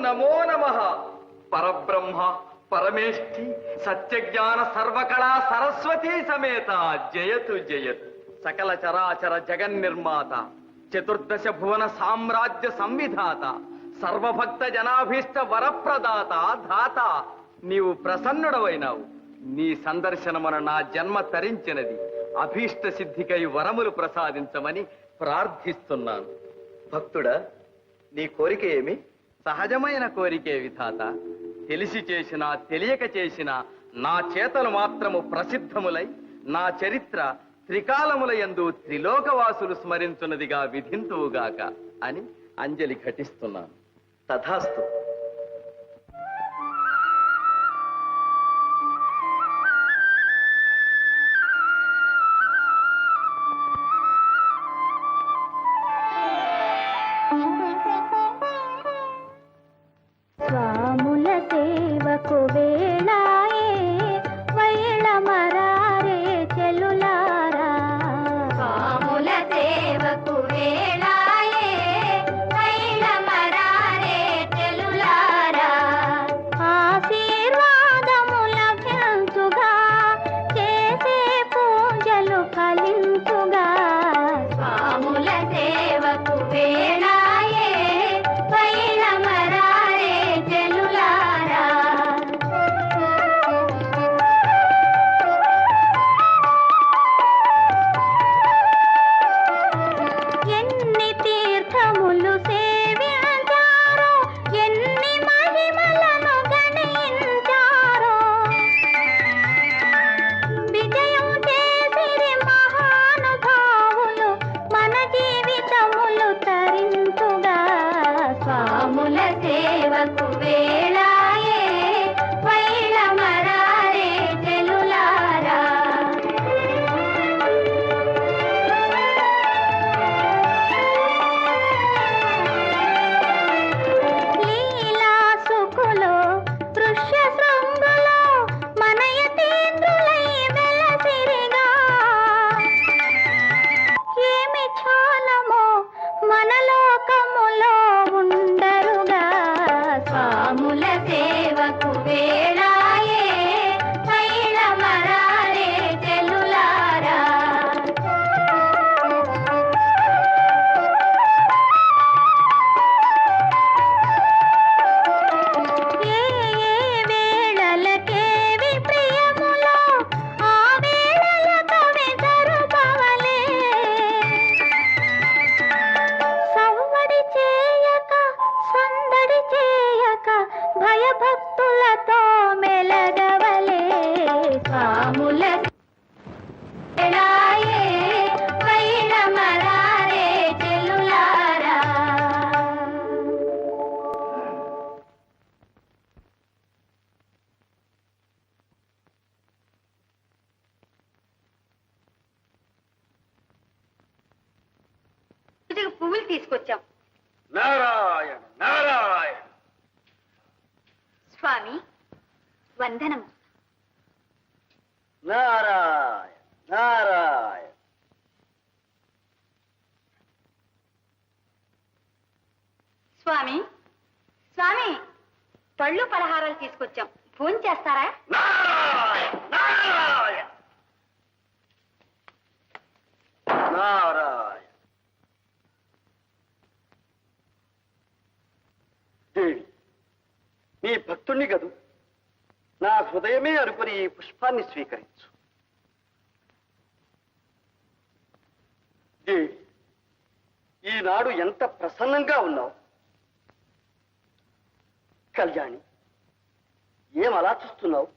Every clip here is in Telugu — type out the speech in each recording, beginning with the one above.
నమో నమః. పరబ్రహ్మ పరమేష్ఠి సత్యజ్ఞాన సర్వకళా సరస్వతీ సమేత జయతు జయతు. సకల చరాచర జగన్నిర్మాత, చతుర్దశ భువన సామ్రాజ్య సంవిధాత, సర్వభక్త జనాభీష్ట వరప్రదాత ధాత, నీవు ప్రసన్నుడవైనావు. నీ సందర్శనమున నా జన్మ తరించినది. అభీష్ట సిద్ధికై వరములు ప్రసాదించమని ప్రార్థిస్తున్నాను. భక్తుడా, నీ కోరిక ఏమి? సహజమైన కోరికే విధాత. తెలిసి చేసినా తెలియక చేసినా నా చేతలు మాత్రము ప్రసిద్ధములై నా చరిత్ర త్రికాలముల యందు త్రిలోకవాసులు స్మరించున్నదిగా విధింతువుగాక అని అంజలి ఘటిస్తున్నాను. తథాస్తు. స్వాముల సేవకు వేళాయే వైళ మరారే చెల్లులారా. స్వాముల సేవకు వేళాయే వైళ మరారే చెల్లులారా. ఆశీర్వాదముల భ్యంతుగా చేసే పూజలు ఫలించుగా. స్వాముల సేవకు వేళాయే వైళ మరారే చెల్లులారా. ఎన్ని తీర్థములు సేవించారో, ఎన్ని మహిమలను గణించారో. విజయం చేసిరి మహానుభావులు, మన జీవితములు తరించుగా. స్వాముల సేవకు వేళాయే వైళ మరారే చెల్లులారా. లీలా సుకులో దృశ్య శృంగులో మన యతీంద్రులై వెలసిరిగా. ఏమి చాలమో మన లోకములో ఉండరుగా. స్వాముల సేవకు వేళాయే వైళ మరారే చెల్లులారా. ఏ ఏ వేళలకేవి ప్రియములో ఆ వేళలకవి జరుపవలే. సవ్వడి చేయక సందడి చేయక భయభక్తులతో మెలగవలే. స్వాముల వేళాయే వైళ మరారే చెల్లులారా. పూజకు పువ్వులు తీసుకొచ్చాం. నారాయణ నారాయణ. స్వామి వందనం. నారాయణ నారాయణ. స్వామి స్వామి పళ్ళు పలహారాలు తీసుకొచ్చాం. ఫోన్ చేస్తారా? నారాయణ నారాయణ నారాయణ. దేవి, నీ భక్తుణ్ణి గదు. నా హృదయమే అనుకుని ఈ పుష్పాన్ని స్వీకరించు. దేవి, ఈనాడు ఎంత ప్రసన్నంగా ఉన్నావు. కళ్యాణి, ఏం అలా చూస్తున్నావు?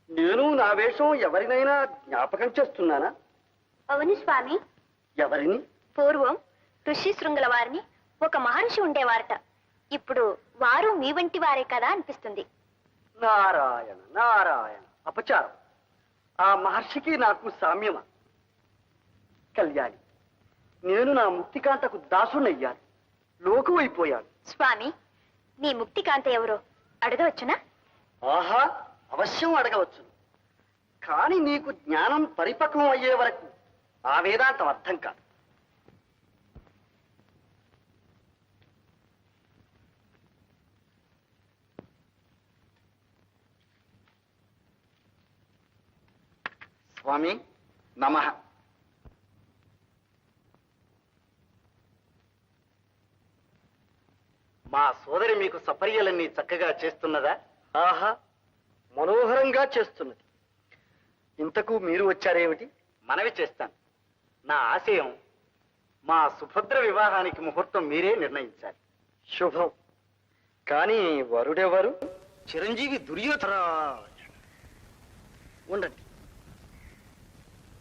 నేను నా వేషం ఎవరినైనా జ్ఞాపకం చేస్తున్నానా? అవును స్వామి. ఎవరిని? పూర్వం ఋషి శృంగుల వారిని ఒక మహర్షి ఉండేవారట. ఇప్పుడు వారు మీ వంటి వారే కదా అనిపిస్తుంది. నారాయణ నారాయణ. అపచారం. ఆ మహర్షికి నాకు సామ్యమా? కళ్యాణి, నేను నా ముక్తికాంతకు దాసునయ్యాను. లోకువైపోయాను. స్వామి, నీ ముక్తికాంత ఎవరో అడగవచ్చునా? ఆహా, అవశ్యం అడగవచ్చు. కానీ నీకు జ్ఞానం పరిపక్వం అయ్యే వరకు ఆ వేదాంతం అర్థం కాదు. స్వామి నమః. మా సోదరి మీకు సపర్యలన్నీ చక్కగా చేస్తున్నదా? ఆహా, మనోహరంగా చేస్తున్నది. ఇంతకు మీరు వచ్చారేమిటి? మనవి చేస్తాను. నా ఆశయం మా సుభద్ర వివాహానికి ముహూర్తం మీరే నిర్ణయించాలి. శుభం. కానీ వరుడెవరు? చిరంజీవి దుర్యోధన. ఉండండి.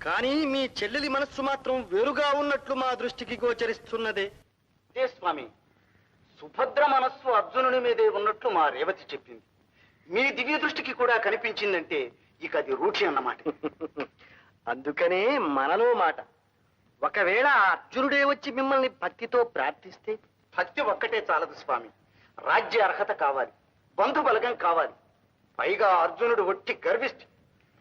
కానీ మీ చెల్లెలి మనస్సు మాత్రం వేరుగా ఉన్నట్లు మా దృష్టికి గోచరిస్తున్నదే. అదే స్వామి, సుభద్ర మనస్సు అర్జునుని మీదే ఉన్నట్లు మా రేవతి చెప్పింది. మీ దివ్య దృష్టికి కూడా కనిపించిందంటే ఇక అది రూఢి అన్నమాట. అందుకనే మనలో మాట. ఒకవేళ ఆ అర్జునుడే వచ్చి మిమ్మల్ని భక్తితో ప్రార్థిస్తే? భక్తి ఒక్కటే చాలదు స్వామి, రాజ్య అర్హత కావాలి, బంధు బలగం కావాలి. పైగా అర్జునుడు ఒట్టి గర్విష్టి,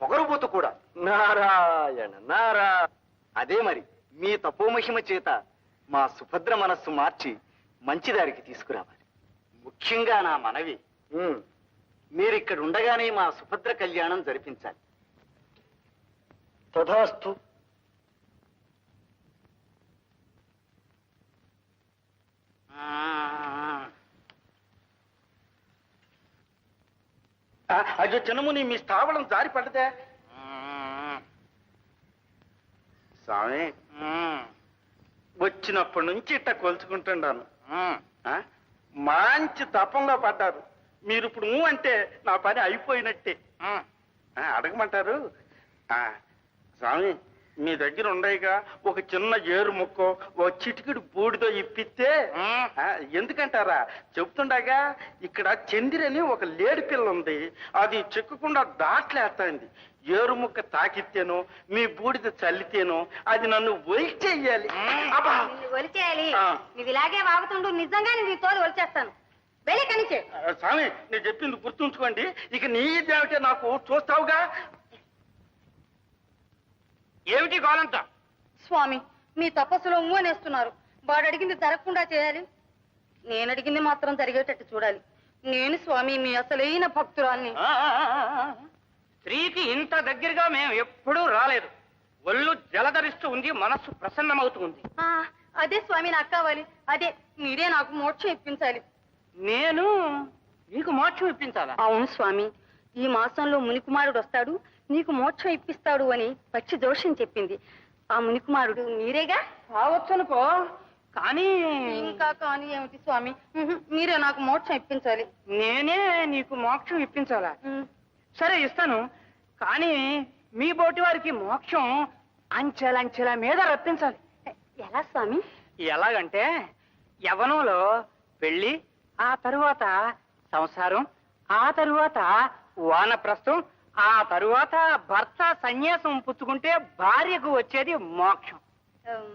పొగరుబోతు కూడా. నారాయణ నారాయణ. అదే మరి, మీ తపోమహిమ చేత మా సుభద్ర మనస్సు మార్చి మంచిదారికి తీసుకురావాలి. ముఖ్యంగా నా మనవి, మీరిక్కడ ఉండగానే మా సుభద్ర కళ్యాణం జరిపించాలి. తథాస్తు. అయ్యో చిన్నముని, మీ స్థావరం జారి పడ్డదే. స్వామి, వచ్చినప్పటి నుంచి ఇట్ట కొలుచుకుంటున్నాను. మంచి తపంలో పడ్డారు మీరు. ఇప్పుడు అంటే నా పని అయిపోయినట్టే. అడగమంటారు? స్వామి, మీ దగ్గర ఉండయిగా ఒక చిన్న ఏరు ముక్కో ఓ చిటికిడి బూడితో ఇప్పిస్తే. ఎందుకంటారా, చెప్తుండగా ఇక్కడ చందిరని ఒక లేడి పిల్ల ఉంది, అది చెక్కకుండా దాట్లేస్తాంది. ఏరు ముక్క తాకితేనో మీ బూడిద చల్లితేనో అది నన్ను ఒలిచేయాలి. ఒలిచేయాలి? నువ్వు ఇలాగే వాగుతుండు, నిజంగా నీ తోలు ఒలిచేస్తాను. వెళ్ళి కనిచే. స్వామి, నేను చెప్పింది గుర్తుంచుకోండి. ఇక నీ దేవటే నాకు చూస్తావుగా. ఏమిటి కావాలంట? స్వామి, మీ తపస్సులో అనేస్తున్నారు. వాడు అడిగింది జరగకుండా చేయాలి, నేను అడిగింది మాత్రం జరిగేటట్టు చూడాలి. నేను స్వామి మీ అసలైన భక్తురాల్ని. స్త్రీకి ఇంత దగ్గరగా మేము ఎప్పుడూ రాలేదు. ఒళ్ళు జలధరిస్తూ ఉంది, మనస్సు ప్రసన్నమవుతుంది. అదే స్వామి నాకు కావాలి. అదే మీరే నాకు మోక్షం ఇప్పించాలి. నేను నీకు మోక్షం ఇప్పించాలా? అవును స్వామి, ఈ మాసంలో మునికుమారుడు వస్తాడు, నీకు మోక్షం ఇప్పిస్తాడు అని పక్షి జోషం చెప్పింది. ఆ మునికుమారుడు మీరేగా? కావచ్చనుకో, కానీ ఇంకా కానీ ఏమిటి స్వామి, మీరే నాకు మోక్షం ఇప్పించాలి. నేనే నీకు మోక్షం ఇప్పించాలా? సరే, ఇస్తాను. కానీ మీ బోటి వారికి మోక్షం అంచెలంచెల మీద రప్పించాలి. ఎలా స్వామి? ఎలాగంటే, యవ్వనంలో పెళ్లి, ఆ తరువాత సంసారం, ఆ తరువాత వానప్రస్థం, ఆ తరువాత భర్త సన్యాసం పుచ్చుకుంటే భార్యకు వచ్చేది మోక్షం.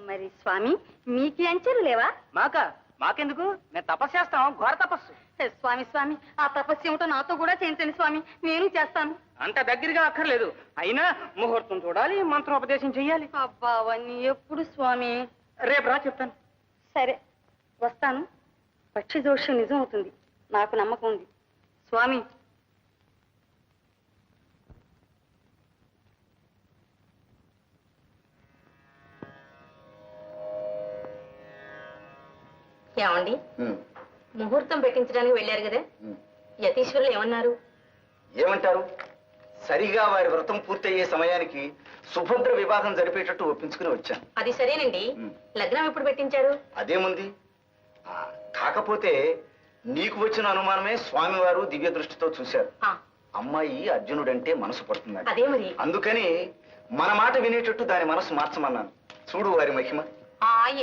మరి స్వామి, మీకి అంచెలు లేవా? మాకెందుకు? మేము తపస్సు చేస్తాం, ఘోర తపస్సు. స్వామి స్వామి, ఆ తపస్సు ఏమిటో నాతో కూడా చేయించండి స్వామి, నేను చేస్తాను. అంత దగ్గరగా అక్కర్లేదు, అయినా ముహూర్తం చూడాలి, మంత్రోపదేశం చెయ్యాలి. అబ్బా, అవన్నీ ఎప్పుడు స్వామి? రేపు రా, చెప్తాను. సరే, వస్తాను. పక్షి దోషం నిజం అవుతుంది, నాకు నమ్మకం ఉంది. స్వామి, ఏమండి, ముహూర్తం పెట్టించడానికి వెళ్ళారు కదా, యతీశ్వరులు ఏమన్నారు? ఏమంటారు? సరిగా వారి వ్రతం పూర్తయ్యే సమయానికి సుభద్ర వివాహం జరిపేటట్టు ఒప్పించుకుని వచ్చాను. అది సరేనండి, లగ్నం ఎప్పుడు పెట్టించారు? అదేముంది, కాకపోతే నీకు వచ్చిన అనుమానమే స్వామివారు దివ్య దృష్టితో చూశారు. అమ్మాయి అర్జునుడంటే మనసు పడుతుంది. అదే మరి, అందుకని మన మాట వినేటట్టు దాని మనసు మార్చమన్నాను. చూడు వారి మహిమ.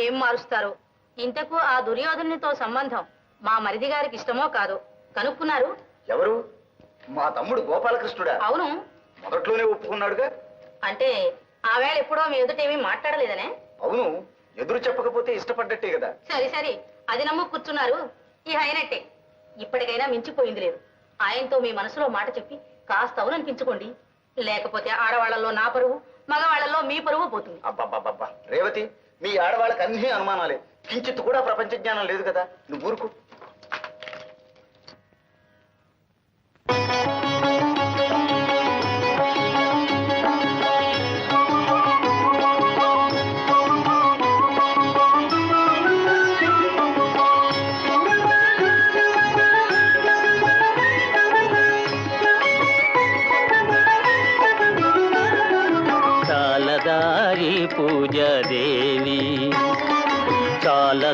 ఏం మారుస్తారు? ఇంతకు ఆ దుర్యోధనునితో సంబంధం మా మరిది గారికి ఇష్టమో కాదో కనుక్కున్నారు? ఎవరు? మా తమ్ముడు గోపాలకృష్ణుడా? అవును. మొదట్లోనే ఒప్పుకున్నాడుగా. అంటే ఆవేళ ఎప్పుడో మీ ఎదుటేమీ మాట్లాడలేదనే? అవును, ఎదురు చెప్పకపోతే ఇష్టపడ్డట్టే కదా. సరే సరే, అది నమ్ము కూర్చున్నారు. ఈ అయినట్టే, ఇప్పటికైనా మించిపోయింది లేదు. ఆయనతో మీ మనసులో మాట చెప్పి కాస్త అవుననిపించుకోండి, లేకపోతే ఆడవాళ్లలో నా పరువు, మగవాళ్లలో మీ పరువు పోతుంది. అబ్బబ్బబ్బబ్బా, రేవతి, మీ ఆడవాళ్ళకి అన్ని అనుమానాలే, కించిత్ కూడా ప్రపంచ జ్ఞానం లేదు కదా. నువ్వు ఊరుకు.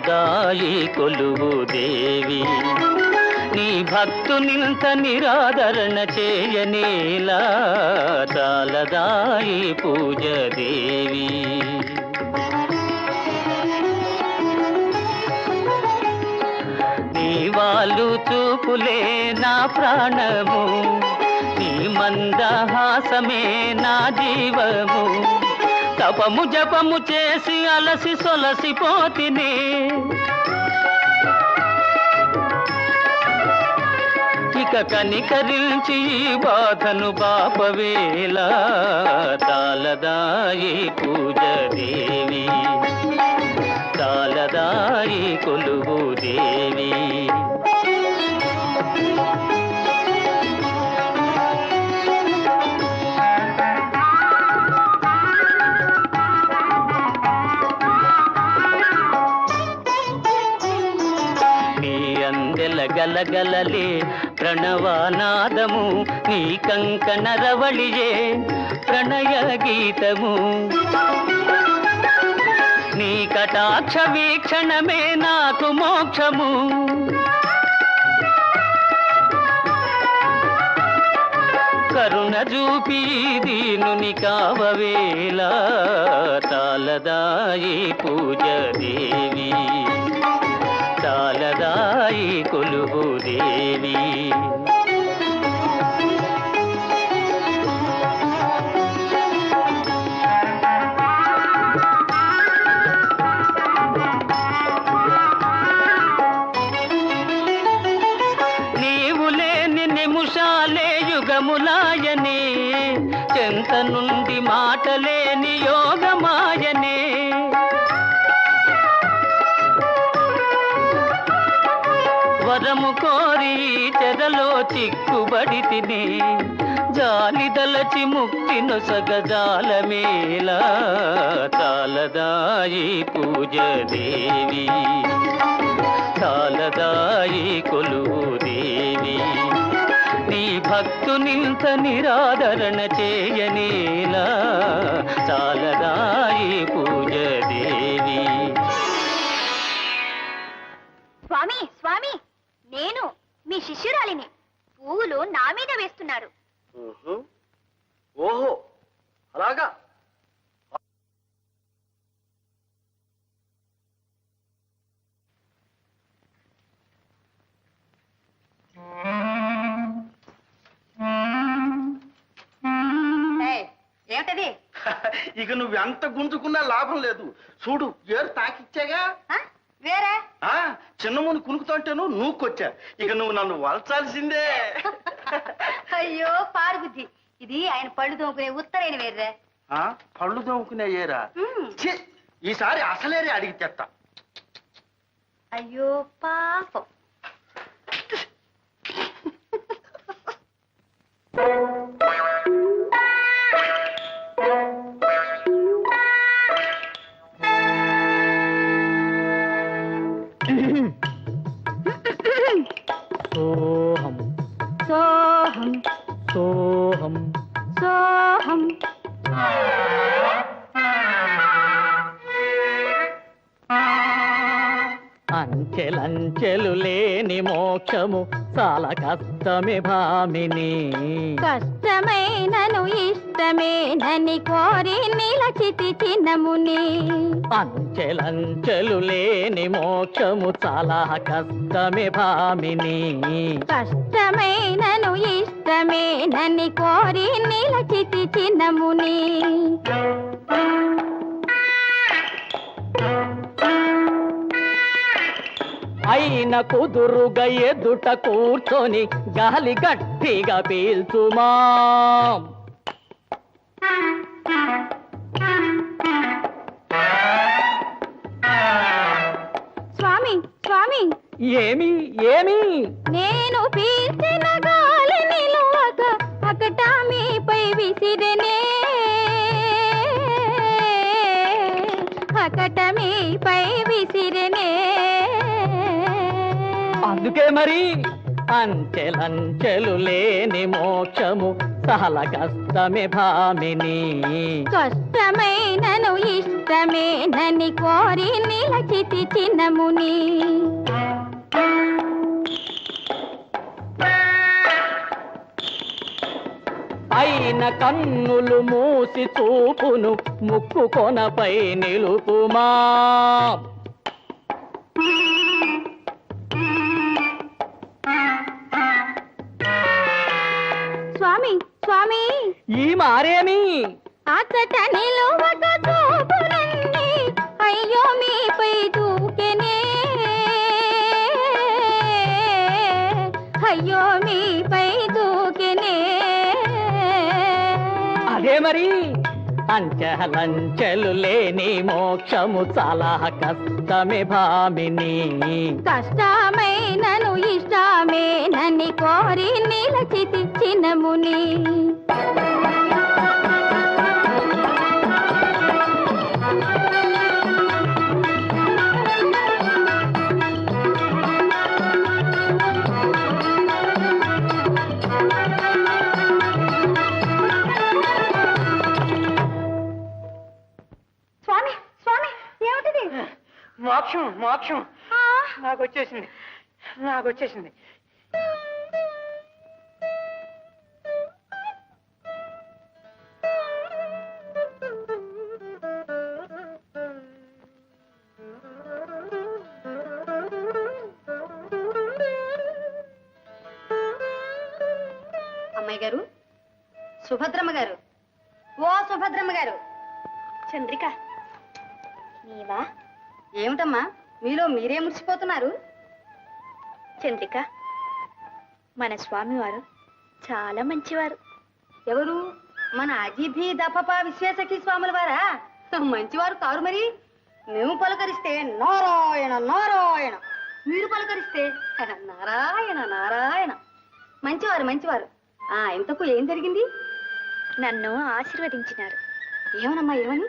చాలదాయి కొలువు దేవి నీ భక్తునింత నిరాదరణ చేయనేలా చాలదాయి పూజ దేవి నీ వాళ్ళు చూపులే నా ప్రాణము నీ మందహాసమే నా జీవము తపము జపము చేసి అలసి సొలసిపోతిని ఇక కనికరించి బాధను బాపవేలా చాలదాయి పూజ దేవి చాలదాయి కొలువు దేవి గలగలలే ప్రణవానాదము నీ కంకణ రవళియే ప్రణయ గీతము నీ కటాక్ష వీక్షణమే నాకు మోక్షము కరుణ చూపి దీనుని కావవేలా చాలదాయి పూజ దేవి చాలదాయి కొలువు దేవి నీవు లేని నిమిషాలే యుగములాయనే చెంత నుండి మాటలేని యోగమాయనే వరము కోరి చెరలో చిక్కుబడి తిని జాలి దలచి ముక్తి నొసగజాలమేలా చాలదాయి పూజ దేవి చాలదాయి కొలువు దేవి నీ భక్తునింత నిరాదరణ చేయనేలా చాలదాయి పూజ దేవి స్వామి స్వామి నేను మీ శిష్యురాలిని పువ్వులు నా మీద వేస్తున్నారు ఓహో అలాగా ఏమిటది ఇక నువ్వు ఎంత గుంజుకున్నా లాభం లేదు చూడు ఏరు తాకిచ్చాగా వేరే చిన్నముని కునుకుతుంటేను నూక్కొచ్చా ఇక నువ్వు నన్ను వలచాల్సిందే అయ్యో పారుగుద్ది ఇది ఆయన పళ్ళు తోముకునే ఉత్తరైన వేర్రే పళ్ళు తోముకునే ఏరా ఛీ, ఈసారి అసలేరే అడిగి తెస్తా అయ్యో పాపం సోహం సోహం సోహం సోహం అంచెలంచెలు లేని మోక్షము చాలా కష్టమే భామిని కష్టమైనను ఇష్టమేనని కోరి నిలచితి చిన్నముని అంచెలంచెలు లేని మోక్షము చాలా కష్టమే భామిని కష్టమైనను ఇష్టమేనని కోరి నిలచితి చిన్నముని అయిన కుదురుగా ఎదుట కూర్చొని గాలి గట్టిగా పీల్చుమా స్వామి స్వామి ఏమి ఏమి నేను పీల్చిన గాలి నిలువక అకట మీపై విసిరనే అకట మీపై విసిరనే అందుకే మరి అంచెలంచెలు లేని మోక్షము చాలా కష్టమే భామిని. కష్టమైనను ఇష్టమేనని కోరి నిలచితి చిన్నముని. అయిన కన్నులు మూసి చూపును ముక్కు కొనపై నిలుపుమా. స్వామి స్వామి ఈ మారేమి అచ్చట నిలువక చూపునండి అయ్యో మీపై దూకెనే. అయ్యో మీపై దూకెనే. అదే మరి అంచెలంచెలు లేని మోక్షము చాలా కష్టమే భామిని. కష్టమైనను ఇష్టమేనని కోరి నిలచితి చిన్నముని. స్వామి స్వామి ఏమిటిది? మోక్షం మోక్షం నాకు వచ్చేసింది, నాకు వచ్చేసింది. అమ్మాయి గారు, సుభద్రమ్మ గారు, ఓ సుభద్రమ్మ గారు. చంద్రిక నీవా? ఏమిటమ్మా మీలో మీరే మురిసిపోతున్నారు? చంద్రిక మన స్వామివారు చాలా మంచివారు. ఎవరు? మన అజిభి దపప విశ్వేశకి స్వాముల వారా? మంచివారు కారు మరి. మేము పలకరిస్తే నారాయణ నారాయణ, మీరు పలకరిస్తే నారాయణ నారాయణ. మంచివారు మంచివారు. ఇంతకు ఏం జరిగింది? నన్ను ఆశీర్వదించినారు. ఏమనమ్మా ఏమని?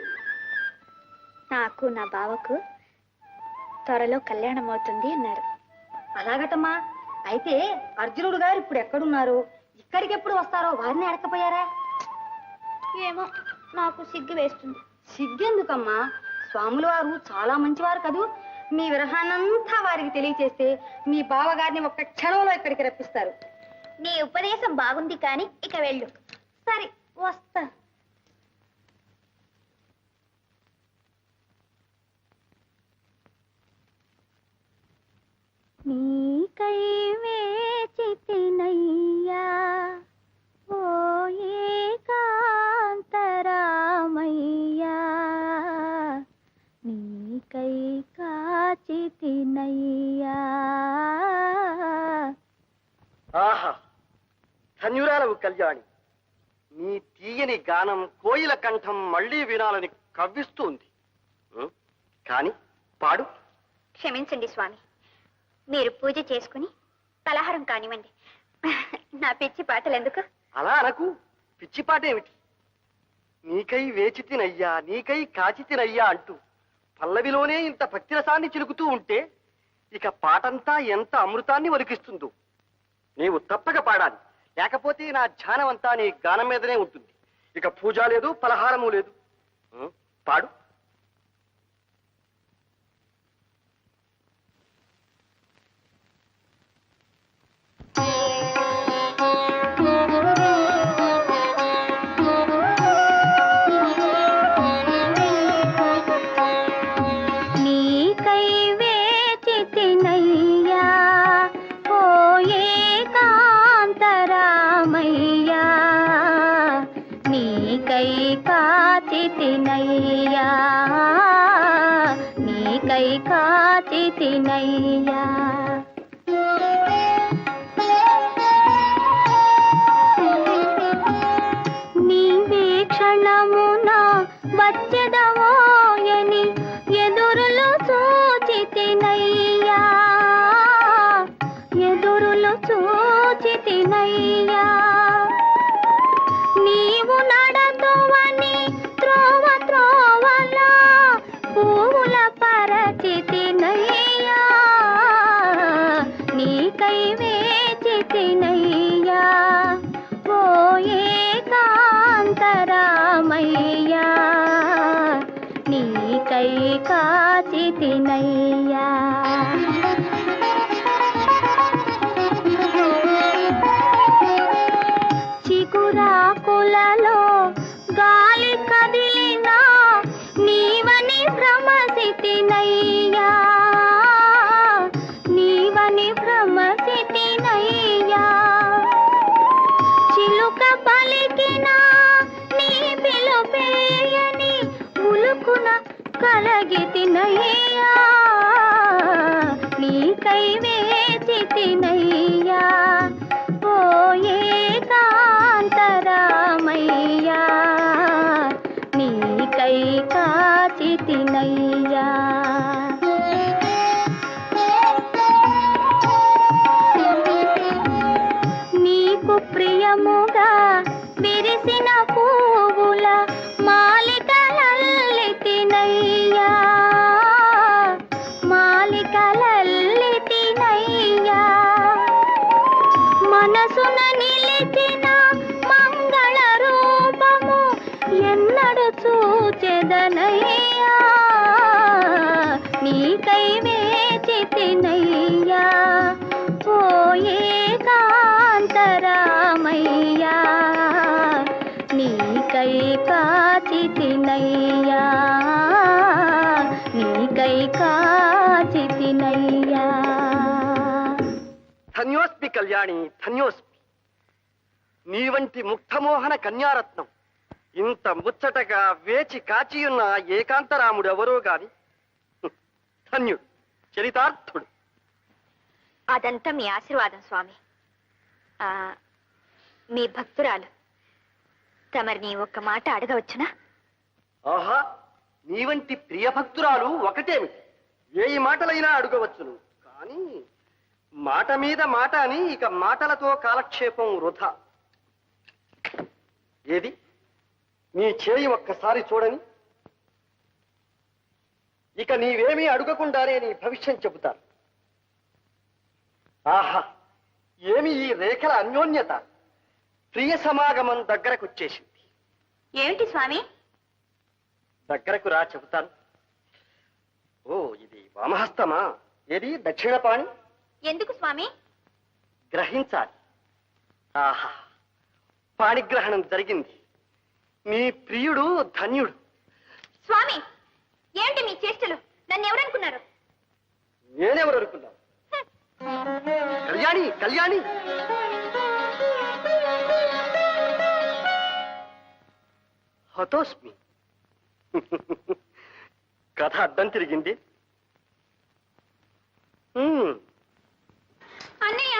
నాకు నా బావకు త్వరలో కళ్యాణం అవుతుంది అన్నారు. అలాగటమ్మా. అయితే అర్జునుడు గారు ఇప్పుడు ఎక్కడున్నారు, ఇక్కడికి ఎప్పుడు వస్తారో వారిని అడకపోయారా? ఏమో నాకు సిగ్గు వేస్తుంది. సిగ్గెందుకమ్మా? స్వాముల వారు చాలా మంచివారు కదూ. మీ విరహాన్నంతా వారికి తెలియచేస్తే మీ బావగారిని ఒక్క క్షణంలో ఇక్కడికి రప్పిస్తారు. నీ ఉపదేశం బాగుంది కానీ ఇక వెళ్ళు. సరే వస్తా. నీకై వేచితినయ్యా ఓ ఏకాంతరామయ్యా, నీకై కాచితినయ్యా. ఆహా, ధన్యురాలవు కళ్యాణి. నీ తీయని గానం కోయిల కంఠం మళ్ళీ వినాలని కవ్విస్తుంది. కాని పాడు. క్షమించండి స్వామి, మీరు పూజ చేసుకుని పలహారం కానివ్వండి. నా పిచ్చి పాటలు ఎందుకు? అలా అనకు. పిచ్చిపాటేమిటి? నీకై వేచితినయ్యా, నీకై కాచితినయ్యా అంటూ పల్లవిలోనే ఇంత భక్తిరసాన్ని చిలుకుతూ ఉంటే ఇక పాటంతా ఎంత అమృతాన్ని ఒలికిస్తుందో. నీవు తప్పక పాడాలి, లేకపోతే నా ధ్యానం అంతా నీ గానం మీదనే ఉంటుంది. ఇక పూజ లేదు, పలహారము లేదు. పాడు. నీకై వేచితినయ్యా ఓ ఏకాంతరామయ్యా, నీకై కాచితినయ్యా, నీకై కాచితినయ్యా. నీవే క్షణమున వచ్చెదవోయని ఎదురులు చూచితినయ్యా, ఎదురులు చూచితినయ్యా. నీవు నడతువని త్రోవ త్రోవలా పువ్వుల పరచితినయ్యా, నీకై వేచితినయ్యా ఓ ఏకాంతరామయ్యా నీకై కాచితినయ్యా నీకు ప్రియముగా విరిసిన పువ్వుల మాలికలల్లితినయ్యా మాలికలల్లితినయ్యా మనసున నిలిచిన మంగళ రూపము ఎన్నడు చూచెదనయ్యా నీకై వేచితినయ్యా ఓ ఏకాంతరామయ్యా నీకై కాచితినయ్యా నీకై కాచితినయ్యా ధన్యోస్మి కళ్యాణి, ధన్యోస్మి. నీ వంటి ముగ్ధమోహన కన్యారత్నం ఇంత ముచ్చటగా వేచి కాచియున్న ఏకాంతరాముడు ఎవరో గాని ధన్యుడు, చరితార్థుడు. అదంతా మీ ఆశీర్వాదం స్వామి. మీ భక్తురాలు తమరిని ఒక్క మాట అడగవచ్చునా? ఆహా, నీ వంటి ప్రియ భక్తురాలు ఒకటేమిటి, 1000 మాటలైనా అడగవచ్చును. కానీ మాట మీద మాట అని ఇక మాటలతో కాలక్షేపం వృధా. ఏది నీ చేయి ఒక్కసారి చూడని, ఇక నీవేమీ అడగకుండానే నీ భవిష్యం చెబుతాను. ఆహా, ఏమి ఈ రేఖల అన్యోన్యత! ప్రియ సమాగమం దగ్గరకొచ్చేసింది. ఏమిటి స్వామి? దగ్గరకు రా, చెబుతాను. ఓ, ఇది వామహస్తమా? ఏది దక్షిణపాణి? ఎందుకు స్వామి? గ్రహించాలి. ఆహా, పాణిగ్రహణం జరిగింది. నీ ప్రియుడు ధన్యుడు. స్వామి, ఏమిటి మీ చేష్టలు? నన్ను ఎవరనుకున్నారు? నేనెవరు అనుకున్నావు? కళ్యాణి, కళ్యాణి, హతోస్మి. కథ అడ్డం తిరిగింది. అన్నయ్య,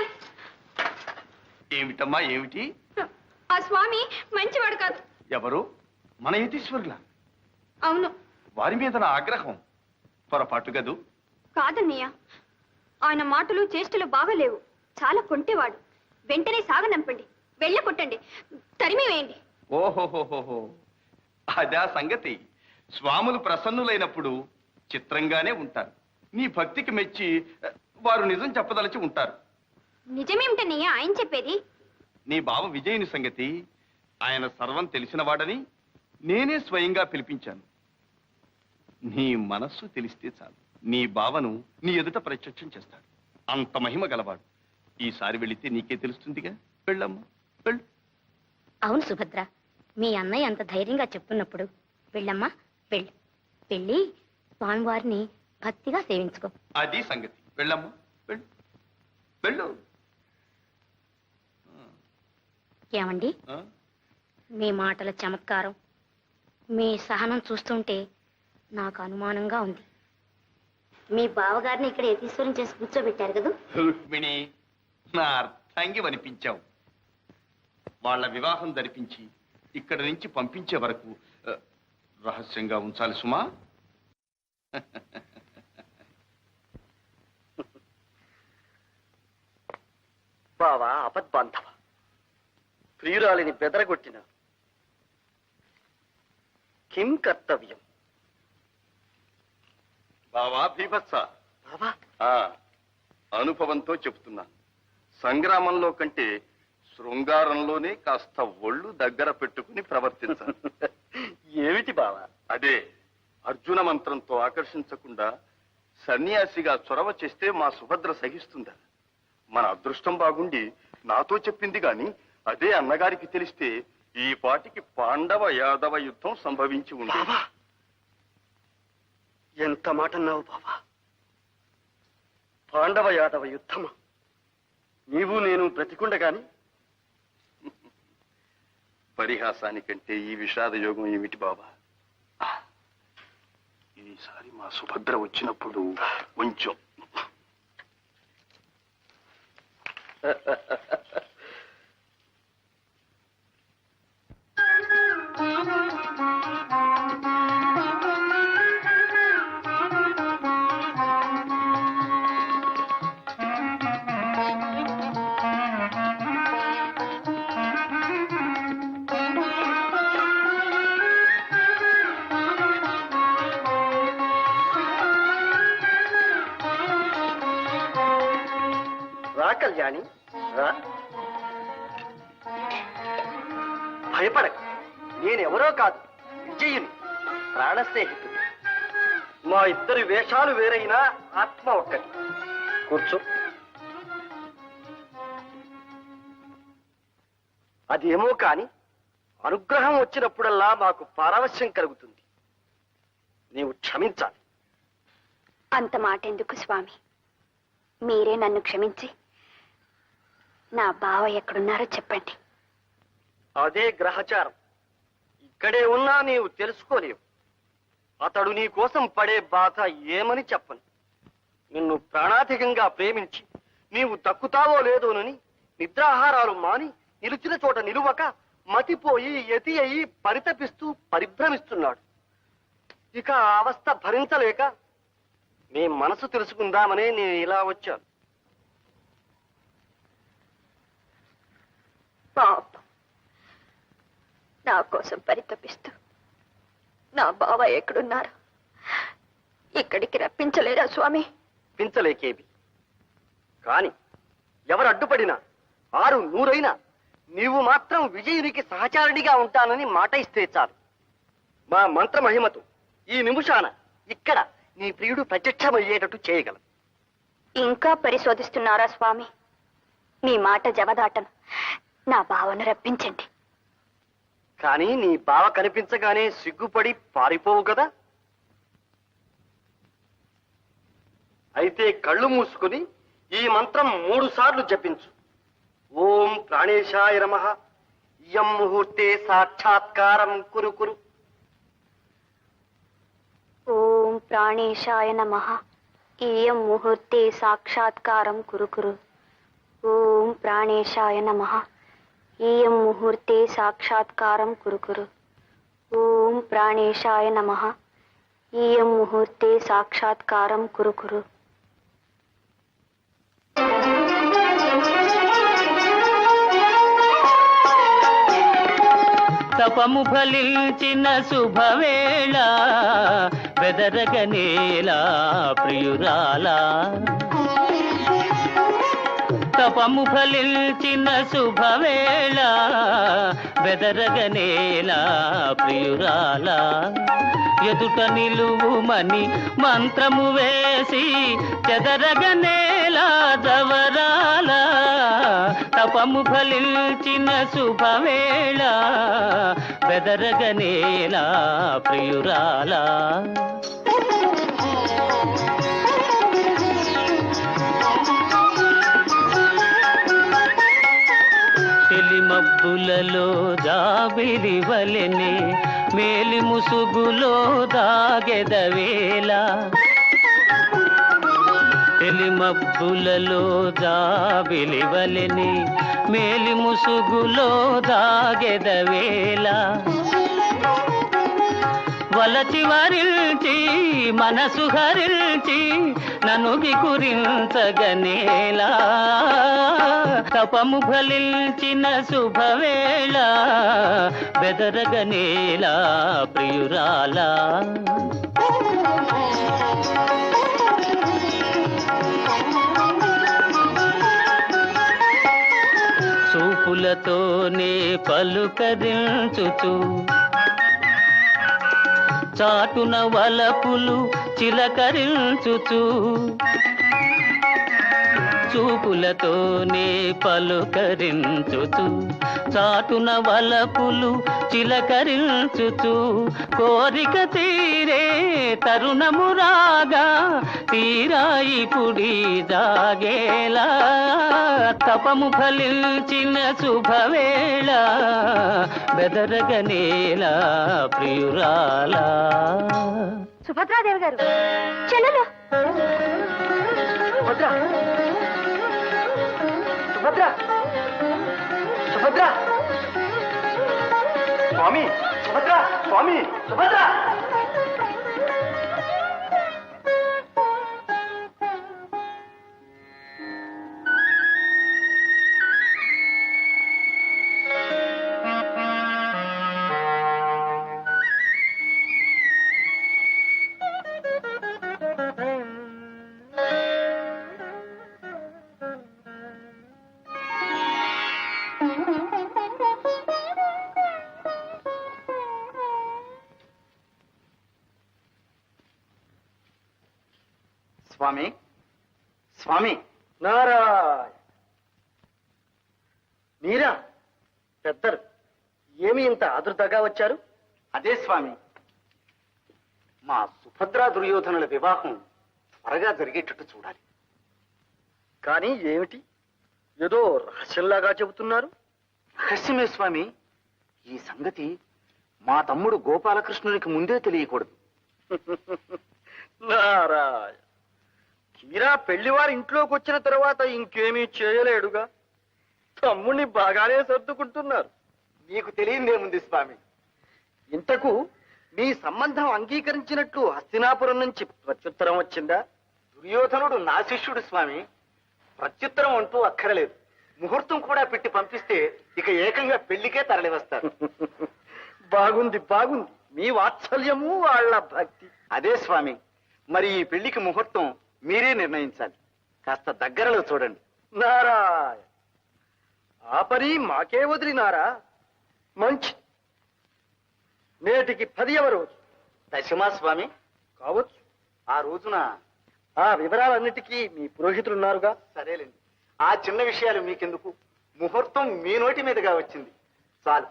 ఏమిటమ్మా, ఏమిటి? ఆ స్వామి మంచివాడు కాదు. ఎవరు? మన యతీశ్వరుల? అవును. వారి మీద నా ఆగ్రహం పొరపాటు గదు. కాదన్నయ్య, ఆయన మాటలు చేష్టలు బాగలేవు. చాలా కొంటేవాడు. వెంటనే సాగనంపండి, వెళ్ళ కొట్టండి, తరిమి వేయండి. ఓహోహోహోహో, అదా సంగతి. స్వాములు ప్రసన్నులైనప్పుడు చిత్రంగానే ఉంటారు. నీ భక్తికి మెచ్చి వారు నిజం చెప్పదలచి ఉంటారు. నిజమేమిటన్నయ్య ఆయన చెప్పేది? నీ బావ విజయుని సంగతి ఆయన సర్వం తెలిసినవాడని నేనే స్వయంగా పిలిపించాను. నీ మనస్సు తెలిస్తే చాలు, నీ బావను నీ ఎదుట ప్రత్యక్షం చేస్తాడు. అంత మహిమ గలవాడు. ఈసారి వెళితే నీకే తెలుస్తుందిగా. వెళ్ళమ్మా, వెళ్ళు. అవును సుభద్ర, మీ అన్నయ్య అంత ధైర్యంగా చెప్తున్నప్పుడు వెళ్ళమ్మా, వెళ్ళు. వెళ్ళి స్వామివారిని భక్తిగా సేవించుకో. అది సంగతి. వెళ్ళమ్మా, వెళ్ళు, వెళ్ళు. ఏమండి, ఆ? మీ మాటల చమత్కారం, మీ సహనం చూస్తుంటే నాకు అనుమానంగా ఉంది. మీ బావగారిని ఇక్కడ యతీశ్వరం చేసి కూర్చోబెట్టారు కదా? రుక్మిణి, నా అర్థంగి వనిపించావు. వాళ్ళ వివాహం జరిపించి ఇక్కడి నుంచి పంపించే వరకు రహస్యంగా ఉంచాలి సుమా. బావా అపద్బాంధవ, ప్రియురాలిని బెదరగొట్టిన కిం కర్తవ్యం? బావా భీభత్స, బావా, అనుభవంతో చెప్తున్నా. సంగ్రామంలో కంటే శృంగారంలోనే కాస్త ఒళ్ళు దగ్గర పెట్టుకుని ప్రవర్తించాలి. ఏమిటి బావా? అదే, అర్జున మంత్రంతో ఆకర్షించకుండా సన్యాసిగా చొరవ చేస్తే మా సుభద్ర సహిస్తుందా? మన అదృష్టం బాగుండి నాతో చెప్పింది గాని అదే అన్నగారికి తెలిస్తే ఈ పాటికి పాండవ యాదవ యుద్ధం సంభవించి ఉంది. బావా, ఎంత మాట అన్నావు బావా! పాండవ యాదవ యుద్ధమా? నీవు నేను బ్రతికుండగాని? పరిహాసానికంటే ఈ విషాద యోగం ఏమిటి బాబా? ఈసారి మా సుభద్ర వచ్చినప్పుడు కొంచెం రా కళ్యాణి రా. భయపడక, నేనెవరో కాదు, విజయుని ప్రాణ స్నేహితుడు. మా ఇద్దరి వేషాలు వేరైనా ఆత్మ ఒక్కటి. కూర్చో. అదేమో కాని అనుగ్రహం వచ్చినప్పుడల్లా మాకు పారవశ్యం కలుగుతుంది. నీవు క్షమించాలి. అంత మాట ఎందుకు స్వామి? మీరే నన్ను క్షమించి నా బావ ఎక్కడున్నారో చెప్పండి. అదే గ్రహచారం. ఇక్కడే ఉన్నా నీవు తెలుసుకోలేవు. అతడు నీ కోసం పడే బాధ ఏమని చెప్పను. నిన్ను ప్రాణాధికంగా ప్రేమించి నీవు దక్కుతావో లేదోనని నిద్రాహారాలు మాని నిలిచిన చోట నిలువక మతిపోయి యతి అయి పరితపిస్తూ పరిభ్రమిస్తున్నాడు. ఇక ఆ అవస్థ భరించలేక నీ మనసు తెలుసుకుందామనే నేను ఇలా వచ్చాను. పాపం, నా కోసం పరితపిస్తూ నా బావ ఎక్కడున్నారు? ఇక్కడికి రప్పించలేరా స్వామి? పించలేకేవి కాని ఎవరు అడ్డుపడినా 600 నీవు మాత్రం విజయునికి సహచారిణిగా ఉంటానని మాట ఇస్తే చాలు. మా మంత్ర మహిమతో ఈ నిమిషాన ఇక్కడ నీ ప్రియుడు ప్రత్యక్షమయ్యేటట్టు చేయగలం. ఇంకా పరిశోధిస్తున్నారా స్వామి? మీ మాట జవదాటను. నా బావను రప్పించండి. కానీ నీ బావ కనిపించగానే సిగ్గుపడి పారిపోవు కదా? అయితే కళ్ళు మూసుకుని ఈ మంత్రం 3 సార్లు జపించు. ఓం ప్రాణేశాయ నమః. యం ముహూర్తే సాక్షాత్కారం కురు కురు. ఓం ప్రాణేశాయ నమః. ఇయం ముహూర్తే సాక్షాత్కారం కురు కురు. ఓం ప్రాణేశాయ నమః. ఇయం ముహూర్తే సాక్షాత్కారం కురు కురు. ఓం ప్రాణేశాయ నమః. ఇయం ముహూర్తే సాక్షాత్కారం కురు కురు. తపము ఫలించిన శుభవేళ బెదరగనేలా ప్రియురాలా. తపము ఫలించిన శుభవేళ బెదరగనేలా ప్రియురాలా. ఎదుట నిలువుమని మంత్రము వేసి చెదరగనేలా జవరాల. తపము ఫలించిన శుభవేళ బెదరగనేలా ప్రియురాలా. తెలిమబ్బులలో జాబిలి వలెనే మేలి ముసుగులో దాగెదవేళ. తెలిమబ్బులలో జాబిలి వలెనే మేలి ముసుగులో దాగెదవేళ. వలచి వరించి మనసు హరించి నన్ను గురించగనేలా. తపము ఫలించిన శుభవేళ బెదరగనేలా ప్రియురాలా. చూపులతోనే పలుకరించుచు చాటున వలపులు చిలకరించుచు. చూపులతోనే పలుకరించుచు చాటున వలపులు చిలకరించుచు. కోరిక తీరే తరుణము రాగా తీరాయి పుడి జాగేలా. తపము ఫలించిన శుభవేళ బెదరగనేలా ప్రియురాలా. సుభద్రాదేవి గారు, చెల్లెలు. భద్ర, సుభద్ర సుభద్ర స్వామి సుభద్ర స్వామి సుభద్ర స్వామి స్వామి నారాయణ మీరా పెద్దలు ఏమి ఇంత ఆదుర్తగా వచ్చారు? అదే స్వామి, మా సుభద్రా దుర్యోధనుల వివాహం త్వరగా జరిగేటట్టు చూడాలి. కానీ ఏమిటి ఏదో రహస్యంలాగా చెబుతున్నారు? రహస్యమే స్వామి. ఈ సంగతి మా తమ్ముడు గోపాలకృష్ణునికి ముందే తెలియకూడదు. నారాయణ, మీరా పెళ్లివారి ఇంట్లోకి వచ్చిన తర్వాత ఇంకేమీ చేయలేడుగా. తమ్ముణ్ణి బాగానే సర్దుకుంటున్నారు. మీకు తెలియదేముంది స్వామి. ఇంతకు మీ సంబంధం అంగీకరించినట్లు హస్తినాపురం నుంచి ప్రత్యుత్తరం వచ్చిందా? దుర్యోధనుడు నా శిష్యుడు స్వామి. ప్రత్యుత్తరం అంటూ అక్కరలేదు. ముహూర్తం కూడా పెట్టి పంపిస్తే ఇక ఏకంగా పెళ్లికే తరలి వస్తారు. బాగుంది బాగుంది, మీ వాత్సల్యము వాళ్ళ భక్తి. అదే స్వామి, మరి ఈ పెళ్లికి ముహూర్తం మీరే నిర్ణయించాలి. కాస్త దగ్గరలో చూడండి. నారాయణ, ఆ పని మాకే వదిలినారా? మంచి. నేటికి 10వ రోజు. దశమా స్వామి? కావచ్చు. ఆ రోజున ఆ వివరాలన్నిటికీ మీ పురోహితులున్నారుగా. సరేలేండి, ఆ చిన్న విషయాలు మీకెందుకు. ముహూర్తం మీ నోటి మీదుగా వచ్చింది చాలు.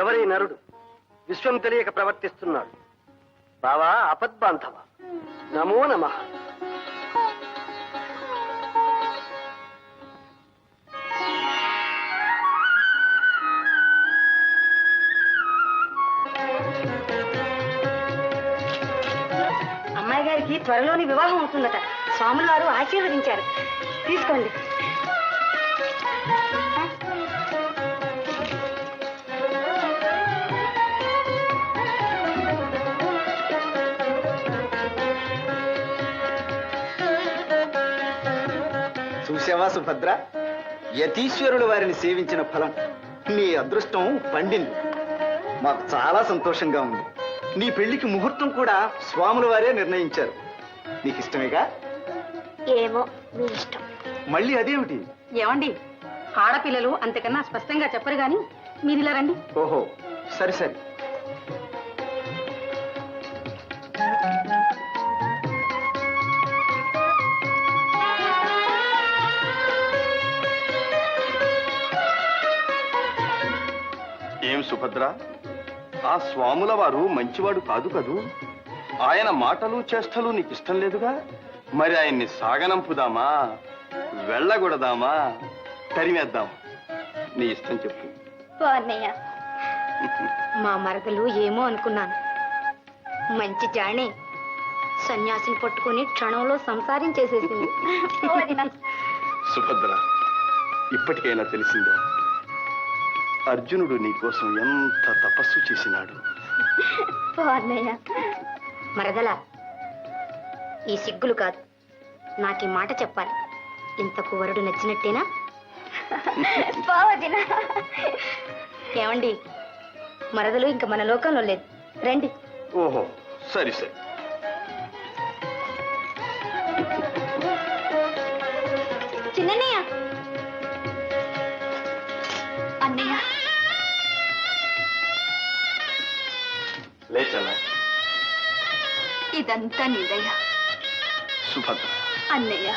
ఎవరి నరుడు విశ్వం తెలియక ప్రవర్తిస్తున్నాడు? బావా ఆపద్బాంధవ, నమో నమః. అమ్మాయి గారికి త్వరలోని వివాహం అవుతుందట. స్వాములు వారు ఆశీర్వదించారు. తీసుకోండి. చూసావా సుభద్ర, యతీశ్వరుడు వారిని సేవించిన ఫలం. నీ అదృష్టం పండింది. మాకు చాలా సంతోషంగా ఉంది. నీ పెళ్లికి ముహూర్తం కూడా స్వాముల వారే నిర్ణయించారు. నీకు ఇష్టమేగా? ఏమో, మీ ఇష్టం. మళ్ళీ అదేమిటి? ఏమండి, ఆడపిల్లలు అంతకన్నా స్పష్టంగా చెప్పరు గాని మీరు ఇలా రండి. ఓహో, సరే సరే. ఏం సుభద్ర, ఆ స్వాముల వారు మంచివాడు కాదు కదూ? ఆయన మాటలు చేష్టలు నీకు ఇష్టం లేదుగా? మరి ఆయన్ని సాగనంపుదామా, వెళ్ళగొడదామా, తరిమేద్దామా? నీ ఇష్టం చెప్పు. అన్నయ్య, మా మరదలు ఏమో అనుకున్నాను. మంచి జాణే, సన్యాసిని పట్టుకుని క్షణంలో సంసారం చేసేసింది. సుభద్ర, ఇప్పటికైనా తెలిసిందో అర్జునుడు నీకోసం ఎంత తపస్సు చేసినాడు. అన్నయ్య, మరదల, ఈ సిగ్గులు కాదు, నాకు ఈ మాట చెప్పాలి. ఇంతకు వరుడు నచ్చినట్టేనా? ఏమండి, మరదలు ఇంక మన లోకంలో లేదు. రండి. ఓహో, సరి సరి. చిన్నయ్య, అన్నయ్య, లేచలా. ఇదంతా నీదయ్యా. సుభద్ర, అన్నయ్య,